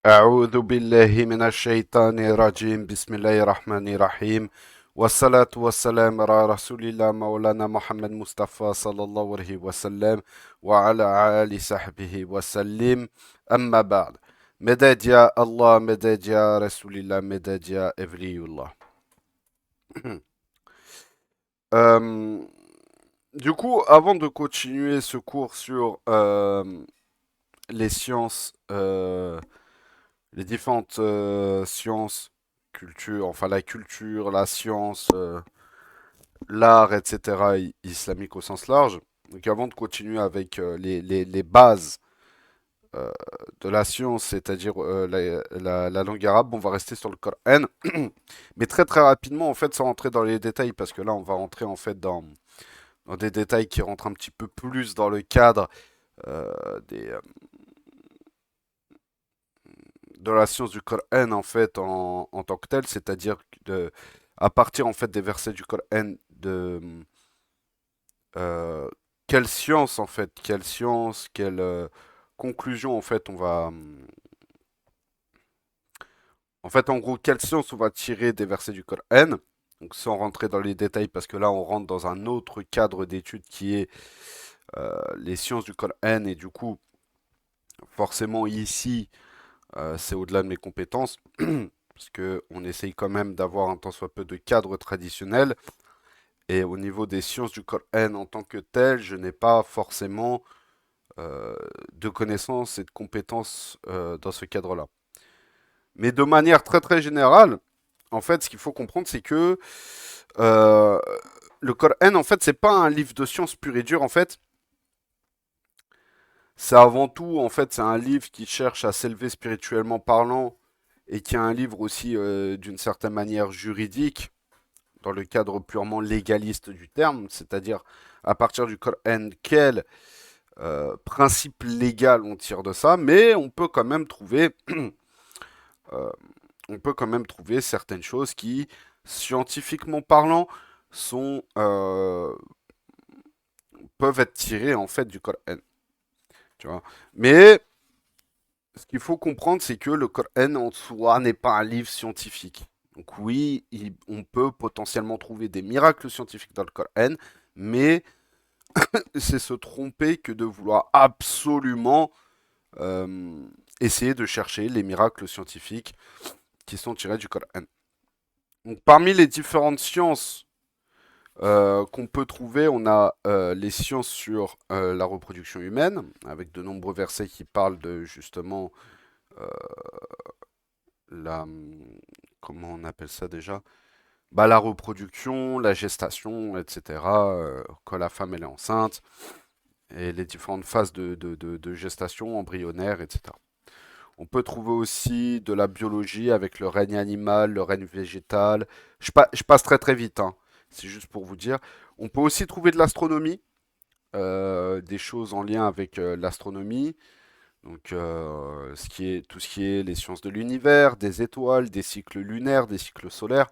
أعوذ بالله من الشيطان الرجيم بسم الله الرحمن الرحيم والصلاة والسلام على رسول الله مولانا محمد مصطفى صلى الله عليه وسلم وعلى آل صحبه وسلم أما بعد مدد يا الله مدد يا رسول الله مدد يا أولي الله. Euh, du coup, avant de continuer ce cours sur les sciences les différentes sciences, culture, enfin la culture, la science, l'art, etc., islamique au sens large. Donc avant de continuer avec les bases euh, de la science, c'est-à-dire la langue arabe, on va rester sur le Coran. Mais très très rapidement, en fait, sans rentrer dans les détails, parce que là, on va rentrer en fait dans des détails qui rentrent un petit peu plus dans le cadre euh, des, de la science du Coran en fait en tant que telle, c'est-à-dire à partir en fait des versets du Coran de euh, quelle science en fait, quelle science, quelle conclusion en fait on va en fait en gros quelle science on va tirer des versets du Coran. Donc sans rentrer dans les détails parce que là on rentre dans un autre cadre d'étude qui est les sciences du Coran et du coup forcément ici c'est au-delà de mes compétences, parce que on essaye quand même d'avoir un tant soit peu de cadre traditionnel. Et au niveau des sciences du Coran en tant que tel, je n'ai pas forcément euh, de connaissances et de compétences dans ce cadre-là. Mais de manière très très générale, en fait, ce qu'il faut comprendre, c'est que euh, le Coran, en fait, c'est pas un livre de sciences pur et dur. En fait, c'est avant tout, en fait, c'est un livre qui cherche à s'élever spirituellement parlant et qui est un livre aussi d'une certaine manière juridique dans le cadre purement légaliste du terme, c'est-à-dire à partir du Coran, quel principe légal on tire de ça, mais euh, on peut quand même trouver certaines choses qui, scientifiquement parlant, sont peuvent être tirées en fait du Coran, tu vois. Mais ce qu'il faut comprendre, c'est que le Coran en soi n'est pas un livre scientifique. Donc oui, on peut potentiellement trouver des miracles scientifiques dans le Coran, mais c'est se tromper que de vouloir absolument euh, essayer de chercher les miracles scientifiques qui sont tirés du Coran. Donc parmi les différentes sciences qu'on peut trouver, on a les sciences sur la reproduction humaine, avec de nombreux versets qui parlent de justement euh, la... Comment on appelle ça déjà? Bah, la reproduction, la gestation, etc. Quand la femme elle est enceinte, et les différentes phases de gestation embryonnaire, etc. On peut trouver aussi de la biologie avec le règne animal, le règne végétal. Je passe très très vite, hein. C'est juste pour vous dire. On peut aussi trouver de l'astronomie, des choses en lien avec l'astronomie. Donc, tout ce qui est les sciences de l'univers, des étoiles, des cycles lunaires, des cycles solaires.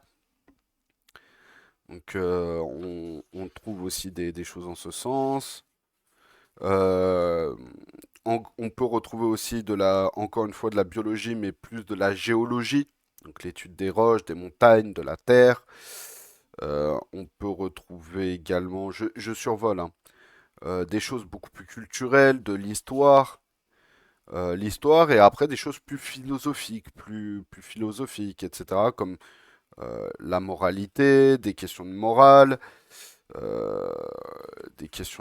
Donc, on trouve aussi des choses en ce sens. Euh, on peut retrouver aussi encore une fois de la biologie, mais plus de la géologie, donc l'étude des roches, des montagnes, de la terre. On peut retrouver également, je survole, hein, des choses beaucoup plus culturelles, de l'histoire et après des choses plus philosophiques, plus philosophiques, etc. Comme la moralité, euh, des questions de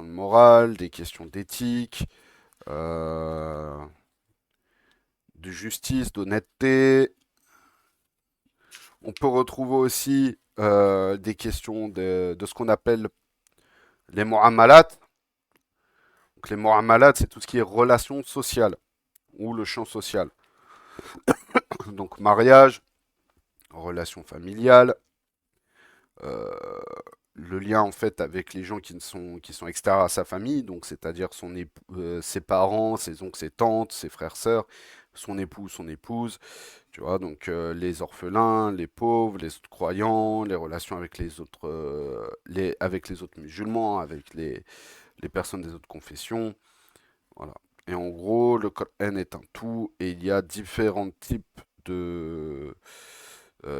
morale, des questions d'éthique, euh, de justice, d'honnêteté. On peut retrouver aussi des questions de ce qu'on appelle les mu'amalat. Donc les mu'amalat, c'est tout ce qui est relations sociales ou le champ social. Donc mariage, relations familiales, euh, le lien en fait avec les gens qui sont extérieurs à sa famille, donc c'est-à-dire ses parents, ses oncles, ses tantes, ses frères, sœurs, son époux, son épouse, tu vois, donc les orphelins, les pauvres, les autres croyants, les relations avec avec les autres musulmans, avec les personnes des autres confessions, voilà. Et en gros, le Coran est un tout et il y a différents types de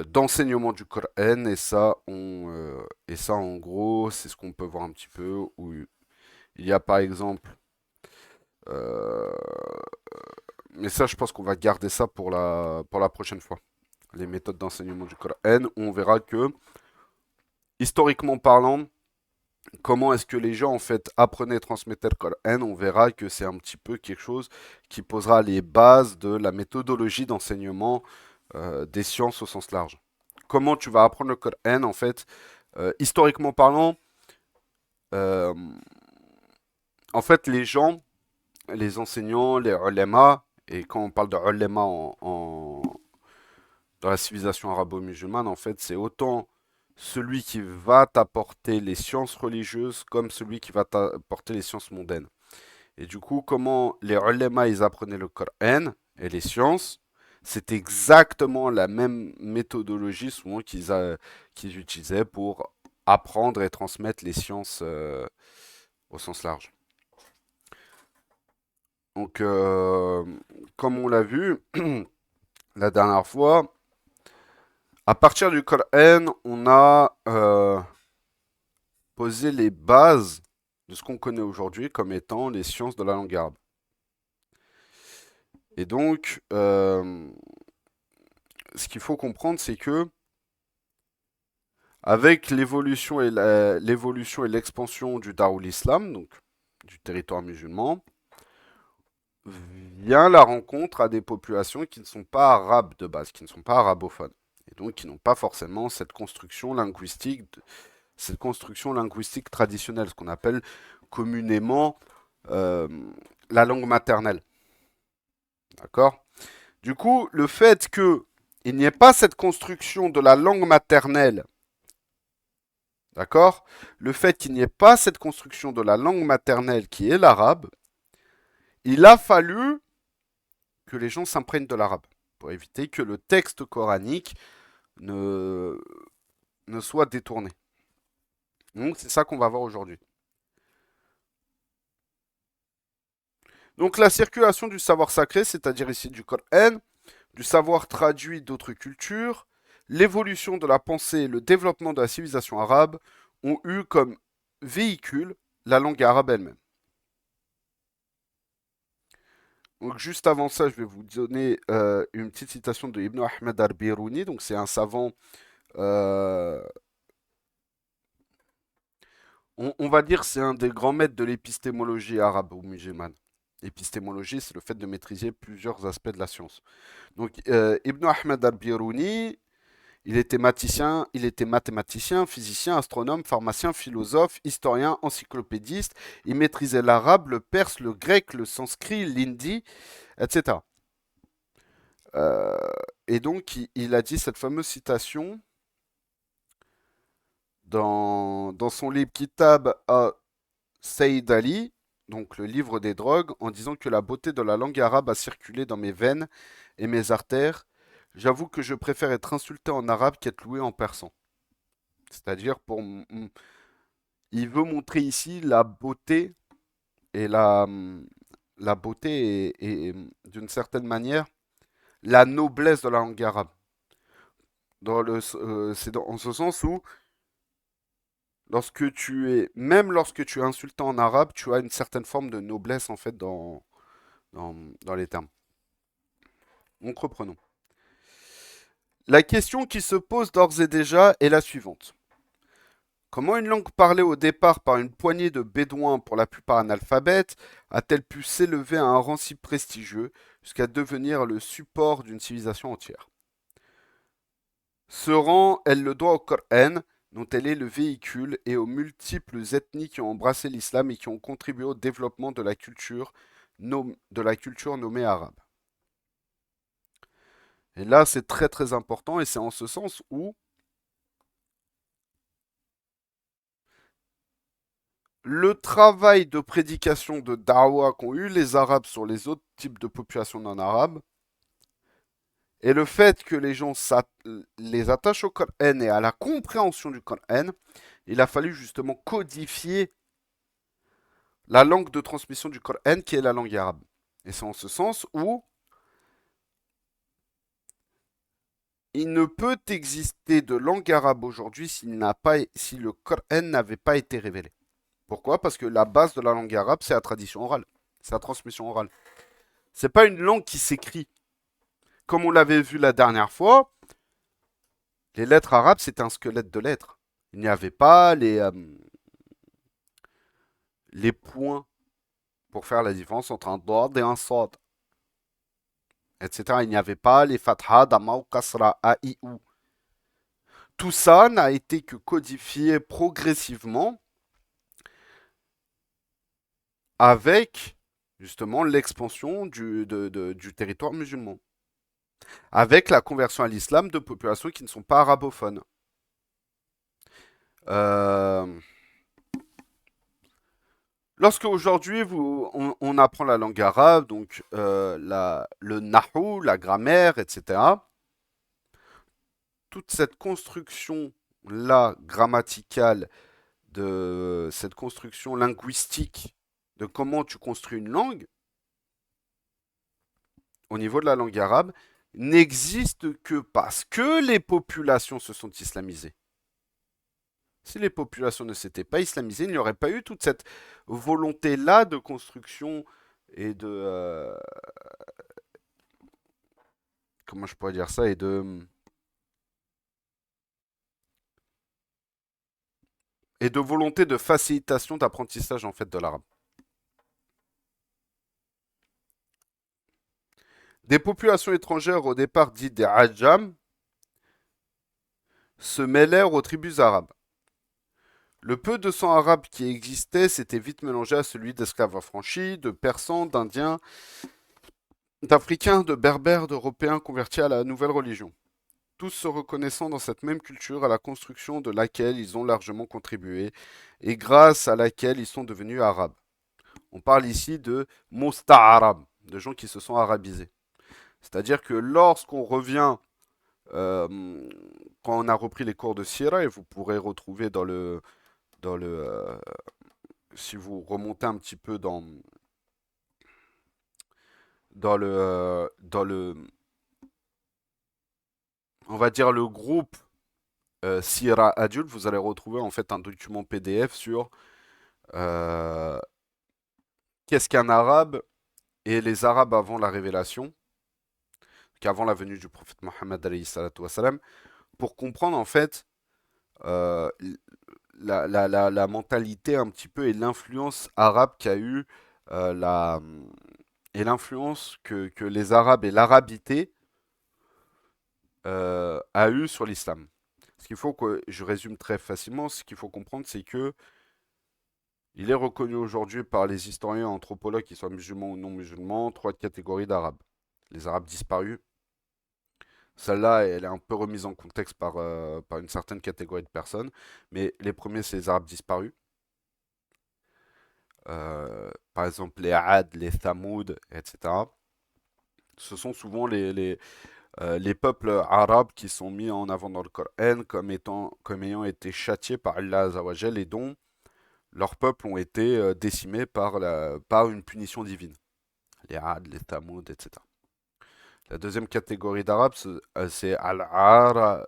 d'enseignement du Coran et ça en gros c'est ce qu'on peut voir un petit peu où il y a par exemple euh, mais ça je pense qu'on va garder ça pour la prochaine fois les méthodes d'enseignement du Coran où on verra que historiquement parlant comment est-ce que les gens en fait apprenaient et transmettaient le Coran, on verra que c'est un petit peu quelque chose qui posera les bases de la méthodologie d'enseignement des sciences au sens large. Comment tu vas apprendre le Coran en fait, historiquement parlant, euh, en fait les gens, les enseignants, les ulama, et quand on parle de ulama dans la civilisation arabo-musulmane, en fait c'est autant celui qui va t'apporter les sciences religieuses comme celui qui va t'apporter les sciences mondaines. Et du coup, comment les ulama ils apprenaient le Coran et les sciences, c'est exactement la même méthodologie souvent qu'ils utilisaient pour apprendre et transmettre les sciences au sens large. Donc, comme on l'a vu la dernière fois, à partir du Coran, on a posé les bases de ce qu'on connaît aujourd'hui comme étant les sciences de la langue arabe. Et donc, ce qu'il faut comprendre, c'est que avec l'évolution et l'expansion du Darul Islam, donc du territoire musulman, vient la rencontre à des populations qui ne sont pas arabes de base, qui ne sont pas arabophones, et donc qui n'ont pas forcément cette construction linguistique traditionnelle, ce qu'on appelle communément euh, la langue maternelle. D'accord? Du coup, le fait qu'il n'y ait pas cette construction de la langue maternelle, d'accord? Le fait qu'il n'y ait pas cette construction de la langue maternelle qui est l'arabe, il a fallu que les gens s'imprègnent de l'arabe pour éviter que le texte coranique ne, ne soit détourné. Donc c'est ça qu'on va voir aujourd'hui. Donc la circulation du savoir sacré, c'est-à-dire ici du Coran, du savoir traduit d'autres cultures, l'évolution de la pensée et le développement de la civilisation arabe ont eu comme véhicule la langue arabe elle-même. Donc juste avant ça, je vais vous donner une petite citation de Ibn Ahmed al-Biruni. Donc c'est un savant, euh, on va dire c'est un des grands maîtres de l'épistémologie arabe ou musulmane. L'épistémologie, c'est le fait de maîtriser plusieurs aspects de la science. Donc Ibn Ahmed al-Biruni, il était mathématicien, physicien, astronome, pharmacien, philosophe, historien, encyclopédiste. Il maîtrisait l'arabe, le perse, le grec, le sanskrit, l'hindi, etc. Euh, et donc, il a dit cette fameuse citation dans son livre Kitab à Saïd Ali, donc le livre des drogues, en disant que la beauté de la langue arabe a circulé dans mes veines et mes artères. J'avoue que je préfère être insulté en arabe qu'être loué en persan. C'est-à-dire, il veut montrer ici la beauté et la beauté et, d'une certaine manière, la noblesse de la langue arabe. En ce sens où même lorsque tu es insultant en arabe, tu as une certaine forme de noblesse en fait dans les termes. Donc reprenons. La question qui se pose d'ores et déjà est la suivante. Comment une langue parlée au départ par une poignée de bédouins pour la plupart analphabètes a-t-elle pu s'élever à un rang si prestigieux jusqu'à devenir le support d'une civilisation entière? Ce rang, elle le doit au Coran, dont elle est le véhicule, et aux multiples ethnies qui ont embrassé l'islam et qui ont contribué au développement de de la culture nommée arabe. Et là, c'est très très important, et c'est en ce sens où le travail de prédication de Dawa qu'ont eu les Arabes sur les autres types de populations non arabes, et le fait que les gens les attachent au Coran et à la compréhension du Coran, il a fallu justement codifier la langue de transmission du Coran qui est la langue arabe. Et c'est en ce sens où il ne peut exister de langue arabe aujourd'hui si le Coran n'avait pas été révélé. Pourquoi? Parce que la base de la langue arabe, c'est la tradition orale. C'est la transmission orale. C'est pas une langue qui s'écrit. Comme on l'avait vu la dernière fois, les lettres arabes, c'était un squelette de lettres. Il n'y avait pas les points pour faire la différence entre un dod et un sod, etc. Il n'y avait pas les fatha, dama ou kasra, a, i, ou. Tout ça n'a été que codifié progressivement avec justement l'expansion du territoire musulman, avec la conversion à l'islam de populations qui ne sont pas arabophones. Euh, Lorsque aujourd'hui on apprend la langue arabe, donc le nahou, la grammaire, etc., toute cette construction-là grammaticale, de cette construction linguistique, de comment tu construis une langue, au niveau de la langue arabe, n'existe que parce que les populations se sont islamisées. Si les populations ne s'étaient pas islamisées, il n'y aurait pas eu toute cette volonté-là de construction et comment je pourrais dire ça, et de volonté de facilitation d'apprentissage en fait de l'arabe. Des populations étrangères au départ dites des Ajam se mêlèrent aux tribus arabes. Le peu de sang arabe qui existait s'était vite mélangé à celui d'esclaves affranchis, de Persans, d'Indiens, d'Africains, de Berbères, d'Européens convertis à la nouvelle religion. Tous se reconnaissant dans cette même culture à la construction de laquelle ils ont largement contribué et grâce à laquelle ils sont devenus arabes. On parle ici de musta'arab, de gens qui se sont arabisés. C'est-à-dire que lorsqu'on revient, euh, quand on a repris les cours de Sira, et vous pourrez retrouver dans le, si vous remontez un petit peu dans le, on va dire le groupe Sira adulte, vous allez retrouver en fait un document PDF sur euh, qu'est-ce qu'un arabe et les arabes avant la révélation, qu'avant la venue du prophète Mohammed alayhi salatu wassalam, pour comprendre en fait euh, la mentalité un petit peu et l'influence arabe qu'a eu la et l'influence que les Arabes et l'arabité a eu sur l'islam. Ce qu'il faut que je résume très facilement, ce qu'il faut comprendre, c'est que il est reconnu aujourd'hui par les historiens et anthropologues, qu'ils soient musulmans ou non musulmans, trois catégories d'Arabes. Les Arabes disparus. Celle-là, elle est un peu remise en contexte par une certaine catégorie de personnes. Mais les premiers, c'est les Arabes disparus. Par exemple, les Ad, les Thamoud, etc. Ce sont souvent les peuples arabes qui sont mis en avant dans le Coran comme ayant été châtiés par Allah Azawajal et dont leurs peuples ont été décimés par une punition divine. Les Ad, les Thamoud, etc. La deuxième catégorie d'arabes, c'est euh,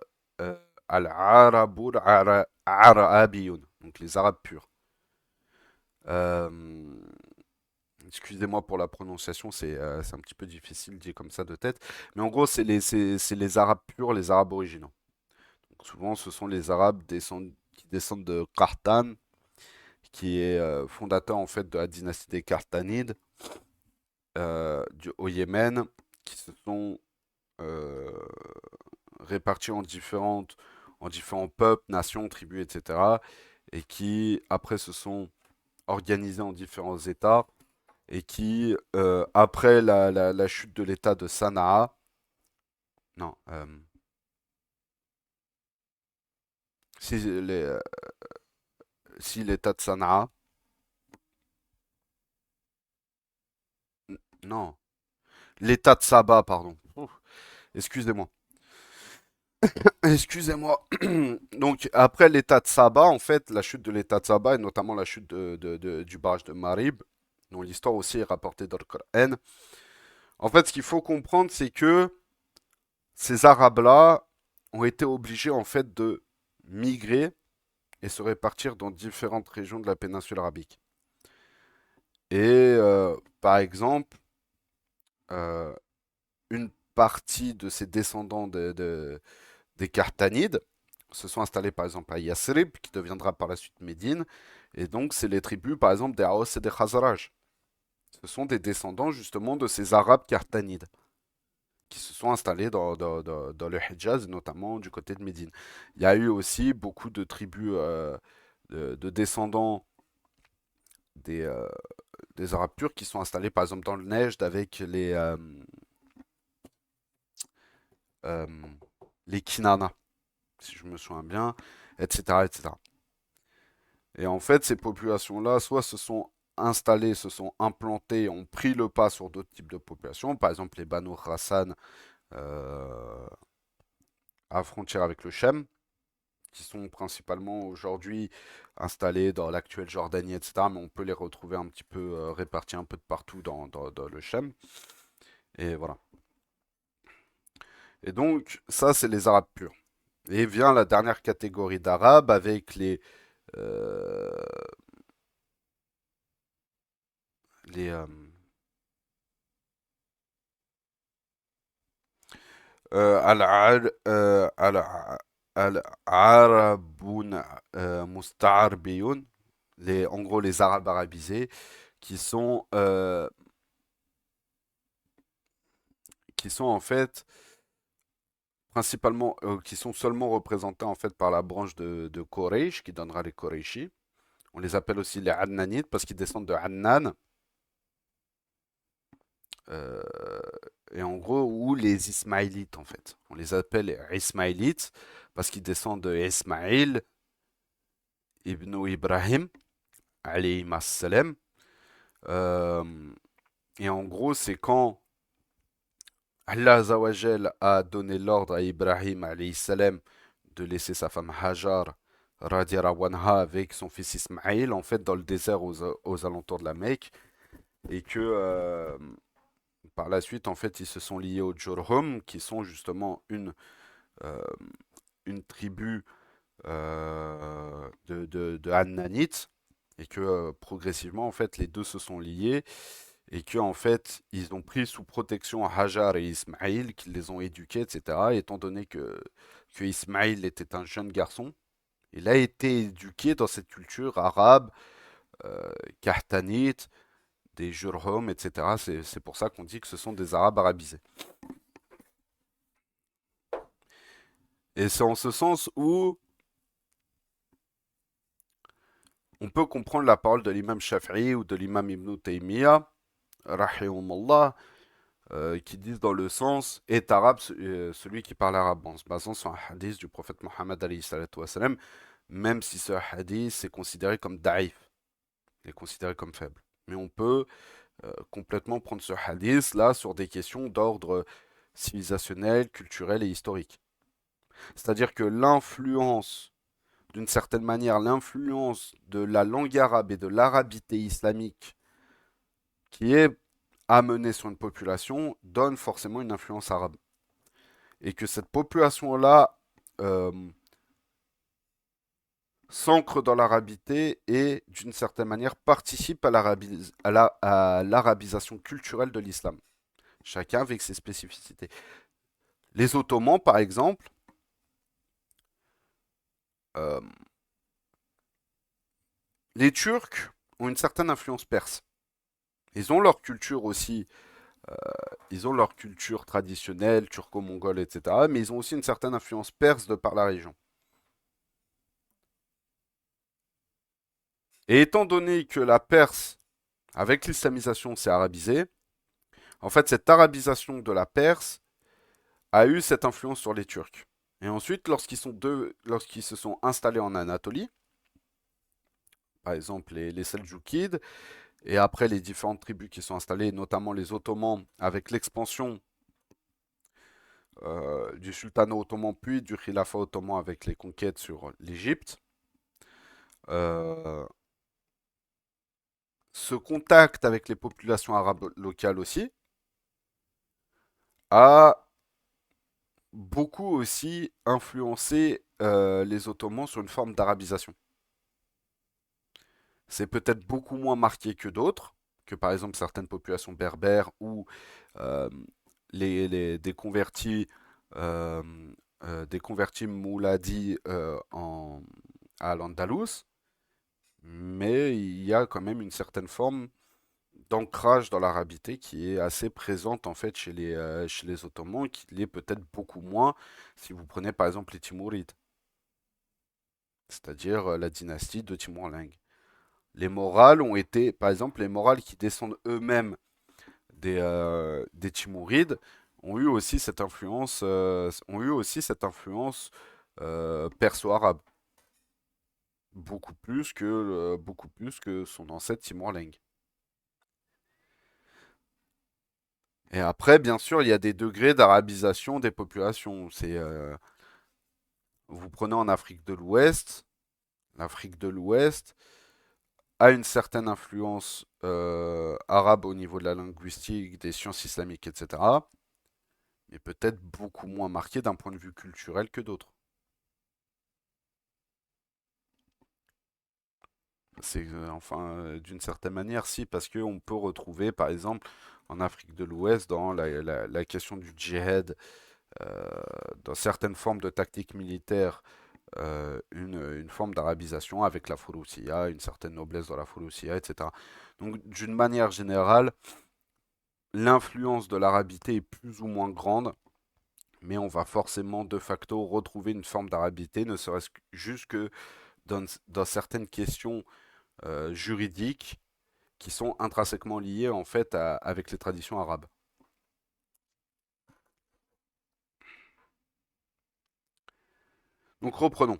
Al-Arabur Arabiyun, donc les arabes purs. Euh, Excusez-moi pour la prononciation, c'est un petit peu difficile dit comme ça de tête. Mais en gros, c'est les arabes purs, les arabes originaux. Donc souvent, ce sont les arabes qui descendent de Qartan, qui est fondateur en fait de la dynastie des Qartanides au Yémen, qui se sont euh, répartis en différents peuples, nations, tribus, etc. Et qui après se sont organisés en différents États et qui, après la chute de l'État de Sanaa, non, si si l'État de Sanaa, non, l'État de Saba, pardon. Ouf, excusez-moi. Excusez-moi. Donc, après l'État de Saba, en fait, la chute de l'État de Saba, et notamment la chute du barrage de Marib, dont l'histoire aussi est rapportée dans le Coran. En fait, ce qu'il faut comprendre, c'est que ces Arabes-là ont été obligés en fait de migrer et se répartir dans différentes régions de la péninsule arabique. Et par exemple, euh, une partie de ces descendants des Carthanides se sont installés par exemple à Yasrib, qui deviendra par la suite Médine. Et donc, c'est les tribus par exemple des Haos et des Khazraj. Ce sont des descendants justement de ces Arabes Carthanides qui se sont installés dans le Hijaz, notamment du côté de Médine. Il y a eu aussi beaucoup de tribus de descendants des, des Arabes turcs qui sont installés par exemple dans le Nejd avec euh, les Kinana, si je me souviens bien, etc., etc. Et en fait, ces populations-là, soit se sont installées, se sont implantées, ont pris le pas sur d'autres types de populations, par exemple les Banu Hassan euh, à frontière avec le Chem, qui sont principalement aujourd'hui installés dans l'actuelle Jordanie, etc. Mais on peut les retrouver un petit peu répartis un peu de partout dans le Chem. Et voilà. Et donc, ça, c'est les Arabes purs. Et vient la dernière catégorie d'Arabes avec euh, les al-Arabun Musta'arbiyun, en gros les Arabes arabisés, qui sont, euh, qui sont en fait principalement, qui sont seulement représentés en fait par la branche de Quraysh, qui donnera les Qurayshis. On les appelle aussi les Adnanites parce qu'ils descendent de Adnan. euh, et en gros, ou les Ismaélites en fait. On les appelle les Ismaélites parce qu'ils descendent de Ismaïl ibn Ibrahim, alayhi salam. Euh, et en gros, c'est quand Allah Azawajal a donné l'ordre à Ibrahim alayhi salam de laisser sa femme Hajar radiallahu anha avec son fils Ismaïl en fait dans le désert aux alentours de la Mecque et que par la suite en fait ils se sont liés aux Jurhum qui sont justement euh, une tribu de Hannanites et que progressivement en fait les deux se sont liés et que en fait ils ont pris sous protection Hajar et Ismaïl, qui les ont éduqués, etc. Étant donné que Ismaïl était un jeune garçon, il a été éduqué dans cette culture arabe, euh, kahtanite, des Jurhum, etc. C'est pour ça qu'on dit que ce sont des Arabes arabisés. Et c'est en ce sens où on peut comprendre la parole de l'imam Shafi'i ou de l'imam Ibn Taymiyyah, rahimahumallah, qui disent dans le sens est arabe celui qui parle arabe, en se basant sur un hadith du prophète Mohammed alayhi salatu wassalam, même si ce hadith est considéré comme daïf, est considéré comme faible. Mais on peut complètement prendre ce hadith là sur des questions d'ordre civilisationnel, culturel et historique. C'est-à-dire que l'influence, d'une certaine manière, l'influence de la langue arabe et de l'arabité islamique qui est amenée sur une population donne forcément une influence arabe. Et que cette population-là euh, s'ancre dans l'arabité et d'une certaine manière participe à l'arabisation culturelle de l'islam. Chacun avec ses spécificités. Les Ottomans, par exemple, euh, les Turcs ont une certaine influence perse. Ils ont leur culture aussi, euh, ils ont leur culture traditionnelle, turco-mongole, etc. Mais ils ont aussi une certaine influence perse de par la région. Et étant donné que la Perse, avec l'islamisation, s'est arabisée, en fait, cette arabisation de la Perse a eu cette influence sur les Turcs. Et ensuite, lorsqu'ils se sont installés en Anatolie, par exemple les Seljoukides, et après les différentes tribus qui sont installées, notamment les Ottomans, avec l'expansion du sultanat ottoman puis du khilafat ottoman avec les conquêtes sur l'Égypte, euh, ce contact avec les populations arabes locales aussi a beaucoup aussi influencé les Ottomans sur une forme d'arabisation. C'est peut-être beaucoup moins marqué que d'autres, que par exemple certaines populations berbères ou euh, euh, des convertis mouladi à l'Andalous, mais il y a quand même une certaine forme d'ancrage dans l'arabité qui est assez présente en fait chez les Ottomans, qui l'est peut-être beaucoup moins si vous prenez par exemple les Timourides, c'est-à-dire la dynastie de Timur-Lenk. Les morales ont été, par exemple, les morales qui descendent eux-mêmes des Timourides ont eu aussi cette influence perso-arabe, beaucoup plus que son ancêtre Timur-Lenk. Et après, bien sûr, il y a des degrés d'arabisation des populations. Vous prenez en Afrique de l'Ouest, l'Afrique de l'Ouest a une certaine influence arabe au niveau de la linguistique, des sciences islamiques, etc. Mais peut-être beaucoup moins marquée d'un point de vue culturel que d'autres. D'une certaine manière, si, parce qu'on peut retrouver, par exemple, en Afrique de l'Ouest, dans la question du djihad, euh, dans certaines formes de tactiques militaires, une forme d'arabisation avec la Fouroussia, une certaine noblesse dans la Fouroussia, etc. Donc, d'une manière générale, l'influence de l'arabité est plus ou moins grande, mais on va forcément de facto retrouver une forme d'arabité, ne serait-ce que juste que dans certaines questions juridiques qui sont intrinsèquement liées en fait avec les traditions arabes. Donc reprenons.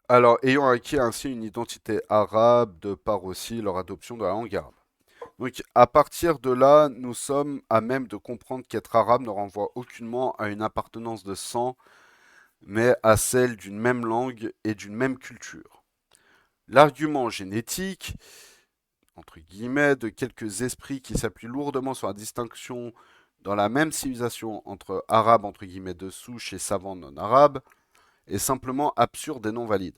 Alors, ayant acquis ainsi une identité arabe de par aussi leur adoption de la langue arabe. Donc, à partir de là, nous sommes à même de comprendre qu'être arabe ne renvoie aucunement à une appartenance de sang, mais à celle d'une même langue et d'une même culture. L'argument génétique, entre guillemets, de quelques esprits qui s'appuient lourdement sur la distinction dans la même civilisation entre arabes, entre guillemets, de souche et savants non arabes, est simplement absurde et non valide.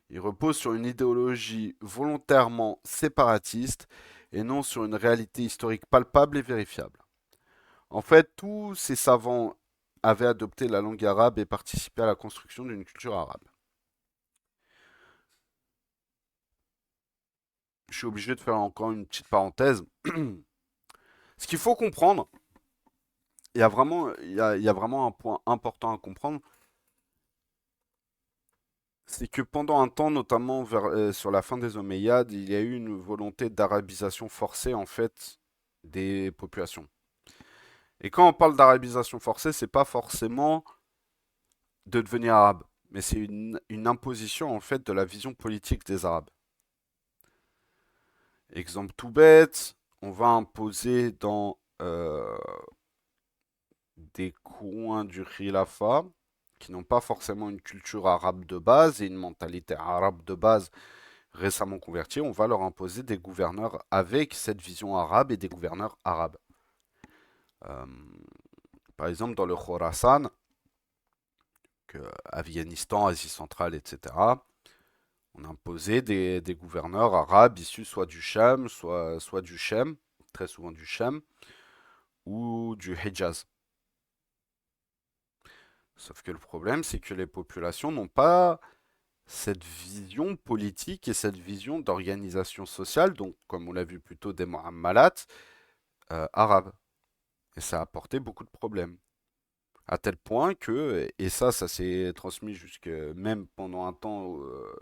Il repose sur une idéologie volontairement séparatiste et non sur une réalité historique palpable et vérifiable. En fait, tous ces savants avaient adopté la langue arabe et participé à la construction d'une culture arabe. Je suis obligé de faire encore une petite parenthèse. Ce qu'il faut comprendre, il y a vraiment un point important à comprendre, c'est que pendant un temps, notamment sur la fin des Omeyyades, il y a eu une volonté d'arabisation forcée en fait des populations. Et quand on parle d'arabisation forcée, c'est pas forcément de devenir arabe, mais c'est une imposition en fait de la vision politique des Arabes. Exemple tout bête, on va imposer dans des coins du Khilafa qui n'ont pas forcément une culture arabe de base et une mentalité arabe de base récemment convertis, on va leur imposer des gouverneurs avec cette vision arabe et des gouverneurs arabes. Euh, Par exemple, dans le Khorasan, Afghanistan, Asie centrale, etc., on a imposé des gouverneurs arabes issus soit du Sham, soit du Shem, très souvent du Sham, ou du Hijaz. Sauf que le problème, c'est que les populations n'ont pas cette vision politique et cette vision d'organisation sociale, donc comme on l'a vu plutôt des Mu'ammalat, arabes. Et ça a apporté beaucoup de problèmes. À tel point que, et ça s'est transmis jusque même pendant un temps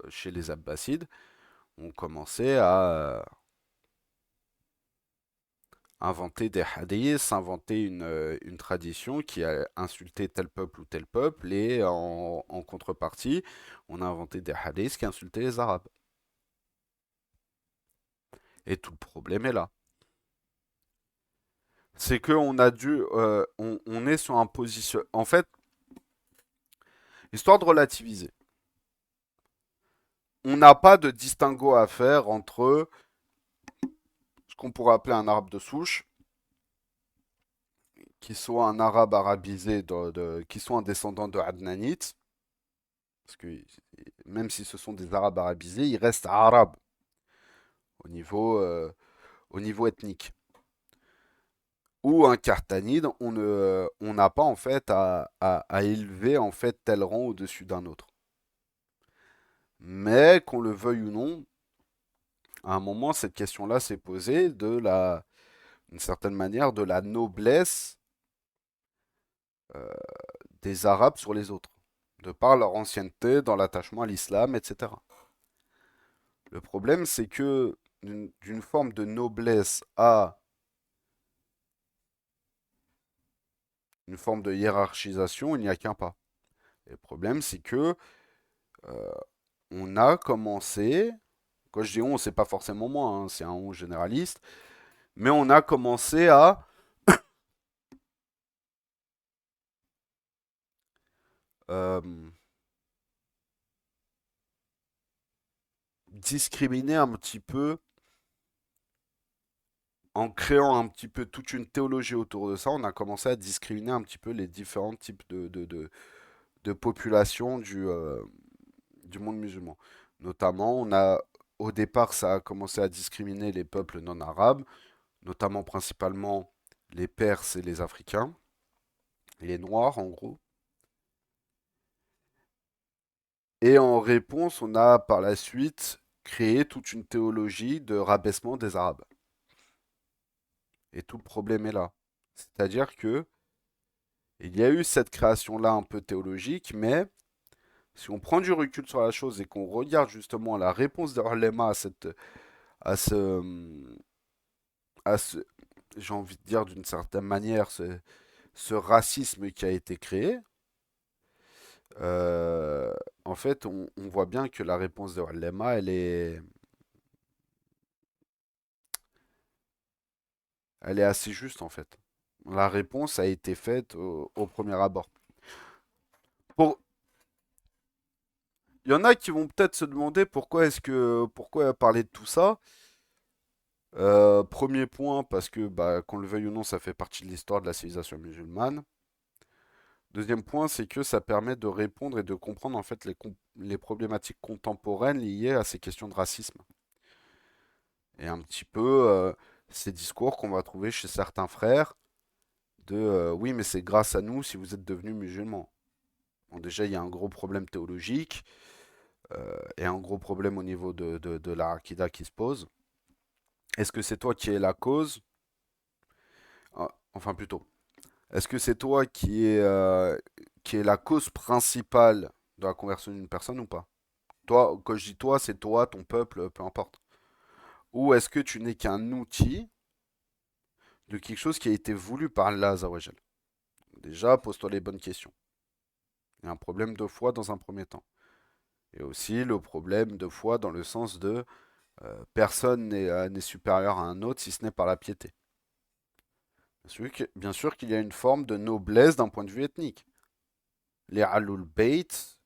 chez les Abbassides, on commençait à inventer des hadiths, inventer une tradition qui a insulté tel peuple ou tel peuple, et en contrepartie, on a inventé des hadiths qui insultaient les Arabes. Et tout le problème est là. C'est qu'on a dû, on est sur un position. En fait, histoire de relativiser. on n'a pas de distinguo à faire entre ce qu'on pourrait appeler un arabe de souche, qui soit un arabe arabisé, qui soit un descendant de Adnanites, parce que même si ce sont des arabes arabisés, ils restent arabes au niveau, euh, au niveau ethnique. Ou un cartanide, on n'a pas en fait à élever en fait tel rang au-dessus d'un autre. Mais qu'on le veuille ou non, à un moment, cette question-là s'est posée d'une certaine manière, de la noblesse euh, des Arabes sur les autres, de par leur ancienneté dans l'attachement à l'islam, etc. Le problème, c'est que d'une forme de noblesse à une forme de hiérarchisation, il n'y a qu'un pas. Et le problème, c'est que euh, on a commencé, quand je dis on, c'est pas forcément moi, hein, c'est un on généraliste, mais on a commencé à euh, discriminer un petit peu en créant un petit peu toute une théologie autour de ça, on a commencé à discriminer un petit peu les différents types de populations du monde musulman. Notamment, au départ, ça a commencé à discriminer les peuples non arabes, notamment principalement les Perses et les Africains, et les Noirs en gros. Et en réponse, on a par la suite créé toute une théologie de rabaissement des Arabes. Et tout le problème est là. C'est-à-dire que il y a eu cette création-là un peu théologique, mais si on prend du recul sur la chose et qu'on regarde justement la réponse de Harlema à ce, à ce, j'ai envie de dire d'une certaine manière, ce racisme qui a été créé, euh, en fait, on voit bien que la réponse de Harlema, elle est assez juste en fait. La réponse a été faite au premier abord. Pour, il y en a qui vont peut-être se demander pourquoi parler de tout ça. Premier point, parce que, bah, qu'on le veuille ou non, ça fait partie de l'histoire de la civilisation musulmane. Deuxième point, c'est que ça permet de répondre et de comprendre en fait les problématiques contemporaines liées à ces questions de racisme. Et un petit peu ces discours qu'on va trouver chez certains frères de oui, mais c'est grâce à nous si vous êtes devenus musulmans. Bon, déjà, il y a un gros problème théologique et un gros problème au niveau de la Akida qui se pose. Est-ce que c'est toi qui es la cause? Enfin, plutôt. Est-ce que c'est toi qui est la cause principale de la conversion d'une personne ou pas? Toi, quand je dis toi, c'est toi, ton peuple, peu importe. Ou est-ce que tu n'es qu'un outil de quelque chose qui a été voulu par Allah Azawajal? Déjà, pose-toi les bonnes questions. Il y a un problème de foi dans un premier temps. Et aussi le problème de foi dans le sens de personne n'est supérieur à un autre si ce n'est par la piété. Bien sûr qu'il y a une forme de noblesse d'un point de vue ethnique. Les Alul Bayt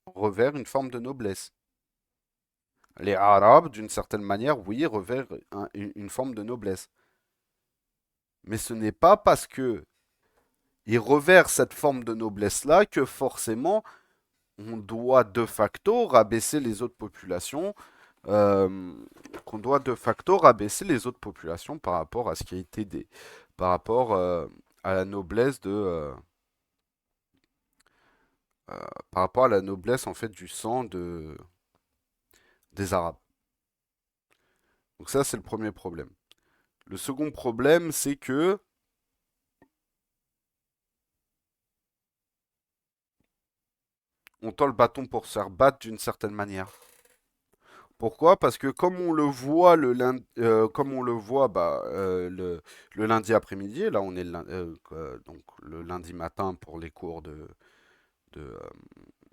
revêtent une forme de noblesse. Les Arabes, d'une certaine manière, oui, revêtent une forme de noblesse. Mais ce n'est pas parce que ils revêtent cette forme de noblesse-là que forcément on doit de facto rabaisser les autres populations, euh, qu'on doit de facto rabaisser les autres populations par rapport à ce qui a été par rapport à la noblesse euh, par rapport à la noblesse en fait du sang des Arabes. Donc ça c'est le premier problème. Le second problème c'est que on tend le bâton pour se faire battre d'une certaine manière. Pourquoi? Parce que comme on le voit comme on le voit le lundi après-midi, là on est donc le lundi matin pour les cours de, euh,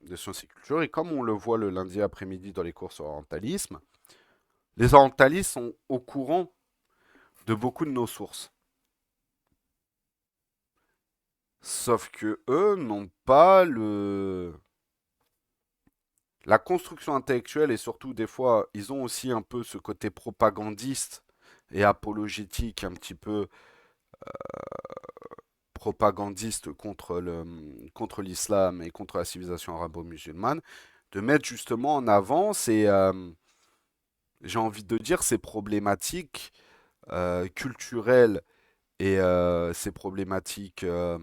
de sciences et culture, et comme on le voit le lundi après-midi dans les cours sur orientalisme, les orientalistes sont au courant de beaucoup de nos sources. Sauf que eux n'ont pas la construction intellectuelle et surtout des fois, ils ont aussi un peu ce côté propagandiste et apologétique, un petit peu propagandiste contre l'islam et contre la civilisation arabo-musulmane, de mettre justement en avant j'ai envie de dire, ces problématiques culturelles et ces problématiques euh,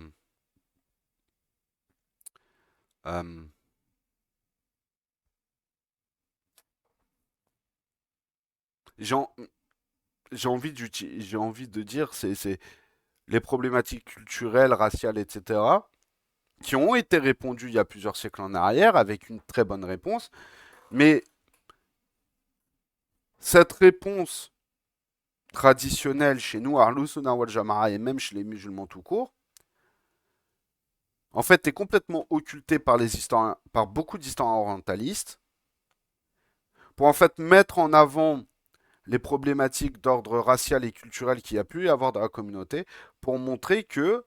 j'ai en- j'ai envie de dire, c'est les problématiques culturelles, raciales, etc., qui ont été répondues il y a plusieurs siècles en arrière avec une très bonne réponse, mais cette réponse traditionnelle chez nous, Ahlus Sunnah wal Jama'a, et même chez les musulmans tout court, en fait, est complètement occultée par par beaucoup d'historiens orientalistes, pour en fait mettre en avant les problématiques d'ordre racial et culturel qu'il y a pu y avoir dans la communauté, pour montrer que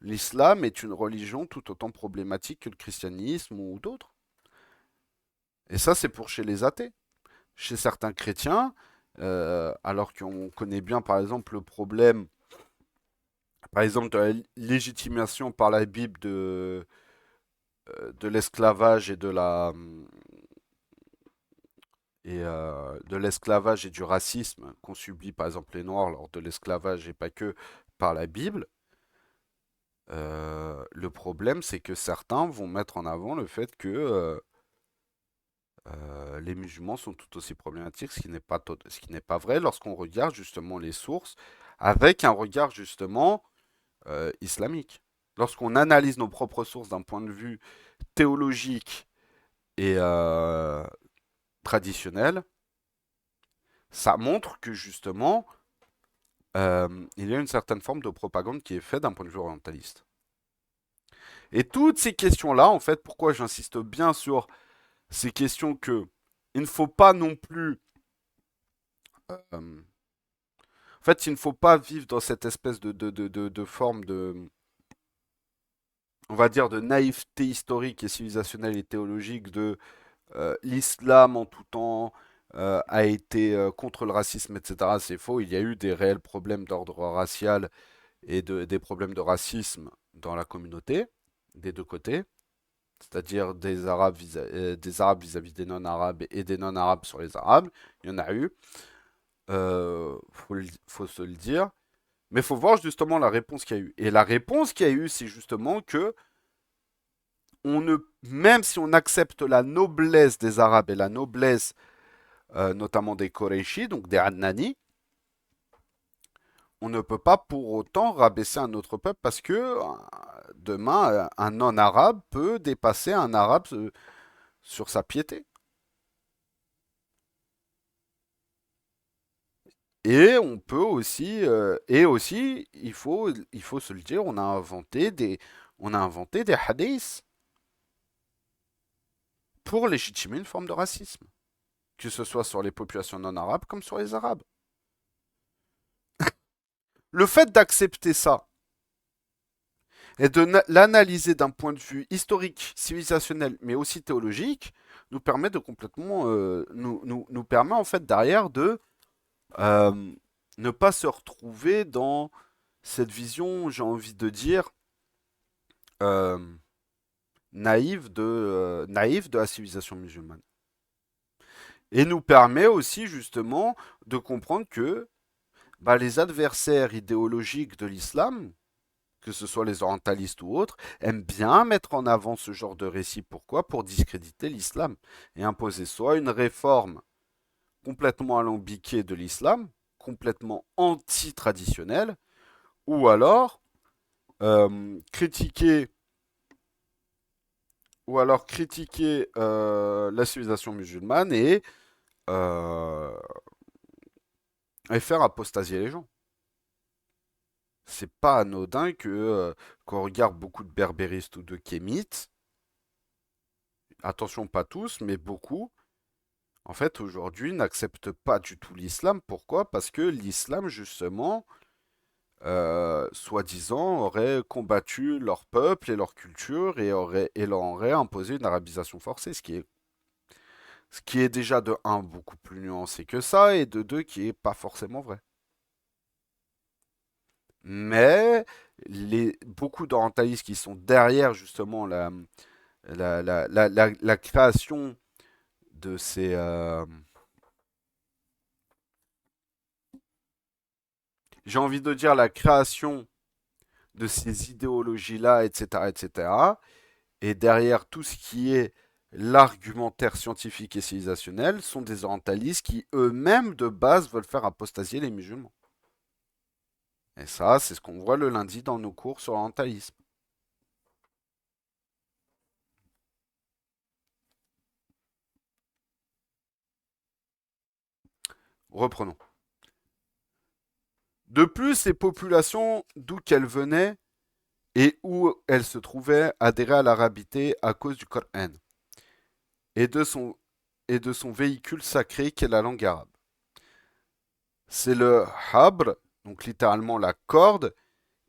l'islam est une religion tout autant problématique que le christianisme ou d'autres. Et ça, c'est pour chez les athées. Chez certains chrétiens, alors qu'on connaît bien, par exemple, le problème, par exemple, de la légitimation par la Bible de l'esclavage de l'esclavage et du racisme qu'ont subi, par exemple, les Noirs lors de l'esclavage et pas que par la Bible. Le problème, c'est que certains vont mettre en avant le fait que les musulmans sont tout aussi problématiques, ce qui n'est pas vrai lorsqu'on regarde justement les sources avec un regard justement islamique. Lorsqu'on analyse nos propres sources d'un point de vue théologique et traditionnel, ça montre que justement il y a une certaine forme de propagande qui est faite d'un point de vue orientaliste. Et toutes ces questions-là, en fait, pourquoi j'insiste bien sur ces questions que il ne faut pas non plus en fait, il ne faut pas vivre dans cette espèce de forme on va dire, de naïveté historique et civilisationnelle et théologique de l'islam en tout temps a été contre le racisme, etc. C'est faux. Il y a eu des réels problèmes d'ordre racial et des problèmes de racisme dans la communauté, des deux côtés. C'est-à-dire des Arabes vis-à-vis des non-Arabes et des non-Arabes sur les Arabes. Il y en a eu. Faut se le dire. Mais il faut voir justement la réponse qu'il y a eu. Et la réponse qu'il y a eu, c'est justement que même si on accepte la noblesse des Arabes et la noblesse notamment des Koreishi, donc des Adnani, on ne peut pas pour autant rabaisser un autre peuple parce que demain, un non-arabe peut dépasser un arabe sur sa piété. Et on peut aussi, il faut se le dire, on a inventé des hadiths pour légitimer une forme de racisme, que ce soit sur les populations non arabes comme sur les arabes. Le fait d'accepter ça et de l'analyser d'un point de vue historique, civilisationnel, mais aussi théologique, nous permet de complètement, nous permet en fait derrière de euh, ne pas se retrouver dans cette vision, j'ai envie de dire, euh, naïve de la civilisation musulmane. Et nous permet aussi justement de comprendre que bah, les adversaires idéologiques de l'islam, que ce soit les orientalistes ou autres, aiment bien mettre en avant ce genre de récit. Pourquoi? Pour discréditer l'islam et imposer soit une réforme complètement alambiquée de l'islam, complètement anti-traditionnelle, ou alors critiquer la civilisation musulmane euh, et faire apostasier les gens. C'est pas anodin qu'on regarde beaucoup de berbéristes ou de kémites, attention pas tous, mais beaucoup, en fait aujourd'hui n'acceptent pas du tout l'islam. Pourquoi? Parce que l'islam justement, soi-disant, aurait combattu leur peuple et leur culture et leur aurait imposé une arabisation forcée, ce qui est Ce qui est déjà de un beaucoup plus nuancé que ça, et de 2 qui est pas forcément vrai. Mais beaucoup d'orientalistes qui sont derrière justement la création de ces... j'ai envie de dire la création de ces idéologies-là, etc., etc., et derrière tout ce qui est l'argumentaire scientifique et civilisationnel, sont des orientalistes qui eux-mêmes de base veulent faire apostasier les musulmans. Et ça, c'est ce qu'on voit le lundi dans nos cours sur l'orientalisme. Reprenons. De plus, ces populations, d'où qu'elles venaient et où elles se trouvaient, adhéraient à l'arabité à cause du Coran et de son, et de son véhicule sacré qu'est la langue arabe. C'est le habr, donc littéralement la corde,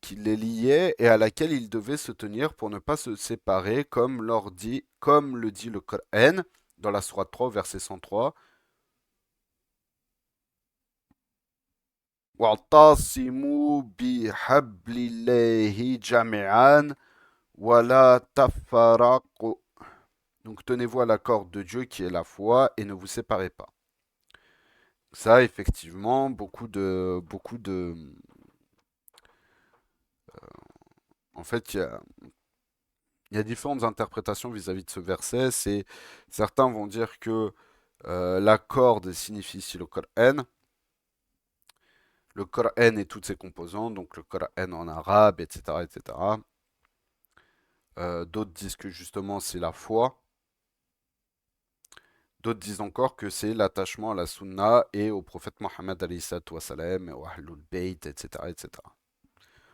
qui les liait et à laquelle ils devaient se tenir pour ne pas se séparer, comme le dit le Coran dans la Sourate 3, verset 103. وَاعْتَصِمُوا بِحَبْلِ اللَّهِ جَمِيعًا وَلَا تَفَرَّقُوا. Donc tenez-vous à la corde de Dieu qui est la foi et ne vous séparez pas. Ça, effectivement, en fait, il y a différentes interprétations vis-à-vis de ce verset. Certains vont dire que la corde signifie ici le Coran et toutes ses composantes, donc le Coran en arabe, etc., etc. D'autres disent que justement c'est la foi. D'autres disent encore que c'est l'attachement à la sunna et au prophète Mohammed alayhi salatu wassalam, et au Ahlul Bayt, etc., etc.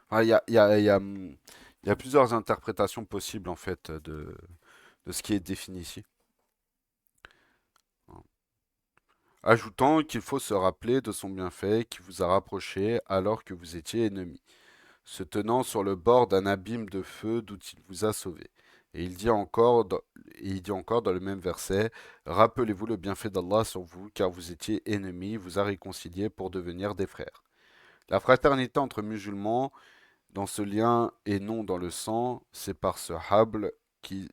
Enfin, il y a plusieurs interprétations possibles en fait de ce qui est défini ici. Ajoutant qu'il faut se rappeler de son bienfait qui vous a rapproché alors que vous étiez ennemis, se tenant sur le bord d'un abîme de feu d'où il vous a sauvé. Et il dit encore dans le même verset, rappelez-vous le bienfait d'Allah sur vous, car vous étiez ennemis, vous a réconciliés pour devenir des frères. La fraternité entre musulmans, dans ce lien et non dans le sang, c'est par ce habl qu'il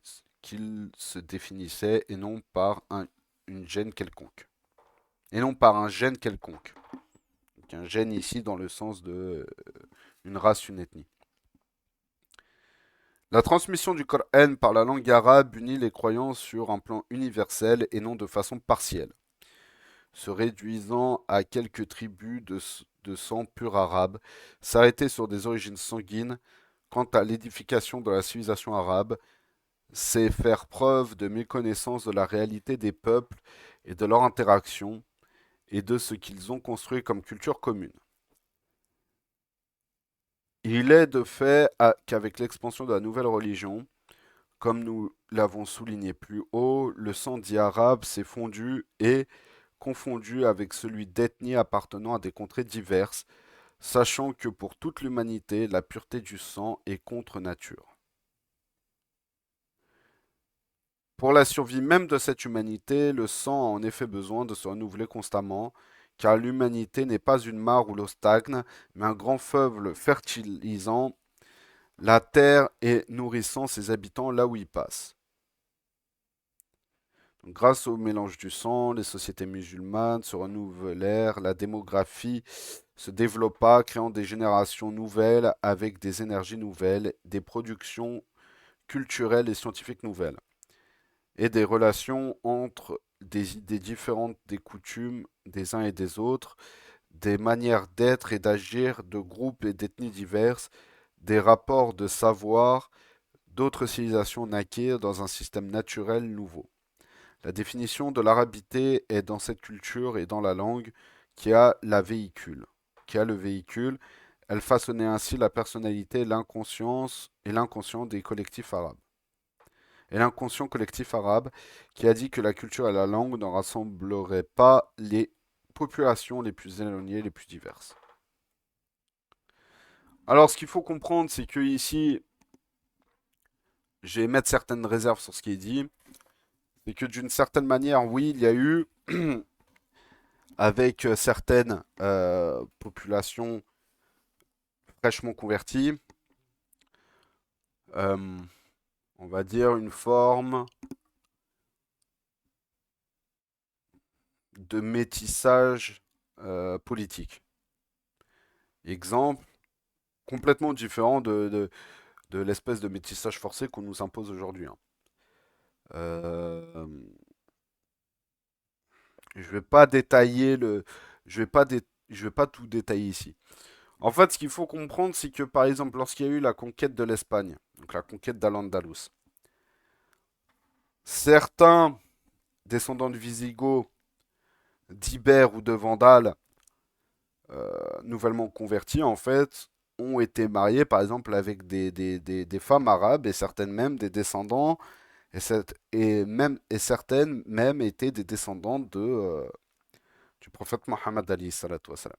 se définissait et non par une gêne quelconque. Et non par un gène quelconque. Donc un gène ici dans le sens de une race, une ethnie. La transmission du Coran par la langue arabe unit les croyants sur un plan universel et non de façon partielle, se réduisant à quelques tribus de sang pur arabe, s'arrêter sur des origines sanguines. Quant à l'édification de la civilisation arabe, c'est faire preuve de méconnaissance de la réalité des peuples et de leur interaction et de ce qu'ils ont construit comme culture commune. Il est de fait qu'avec l'expansion de la nouvelle religion, comme nous l'avons souligné plus haut, le sang dit arabe s'est fondu et confondu avec celui d'ethnies appartenant à des contrées diverses, sachant que pour toute l'humanité, la pureté du sang est contre nature. Pour la survie même de cette humanité, le sang a en effet besoin de se renouveler constamment, car l'humanité n'est pas une mare où l'eau stagne, mais un grand fleuve fertilisant la terre et nourrissant ses habitants là où ils passent. Donc, grâce au mélange du sang, les sociétés musulmanes se renouvelèrent, la démographie se développa, créant des générations nouvelles avec des énergies nouvelles, des productions culturelles et scientifiques nouvelles, et des relations entre des idées différentes des coutumes des uns et des autres, des manières d'être et d'agir de groupes et d'ethnies diverses, des rapports de savoir, d'autres civilisations naquirent dans un système naturel nouveau. La définition de l'arabité est dans cette culture et dans la langue qui a la véhicule, qui a le véhicule. Elle façonnait ainsi la personnalité et l'inconscient des collectifs arabes. Et l'inconscient collectif arabe qui a dit que la culture et la langue ne rassembleraient pas les populations les plus éloignées, les plus diverses. Alors, ce qu'il faut comprendre, c'est que ici, je vais mettre certaines réserves sur ce qui est dit, C'est que d'une certaine manière, oui, il y a eu, avec certaines populations fraîchement converties, euh, on va dire une forme de métissage politique. Exemple, complètement différent de l'espèce de métissage forcé qu'on nous impose aujourd'hui, hein. Euh, je vais pas détailler le, je vais pas dé- je vais pas tout détailler ici. En fait, ce qu'il faut comprendre, c'est que par exemple, lorsqu'il y a eu la conquête de l'Espagne, donc la conquête d'Al-Andalus, certains descendants de Visigoths, d'Ibères ou de Vandales, nouvellement convertis, en fait, ont été mariés, par exemple, avec des femmes arabes et certaines même des descendants, et certaines même étaient des descendants du prophète Mohammed Ali salatu wassalam.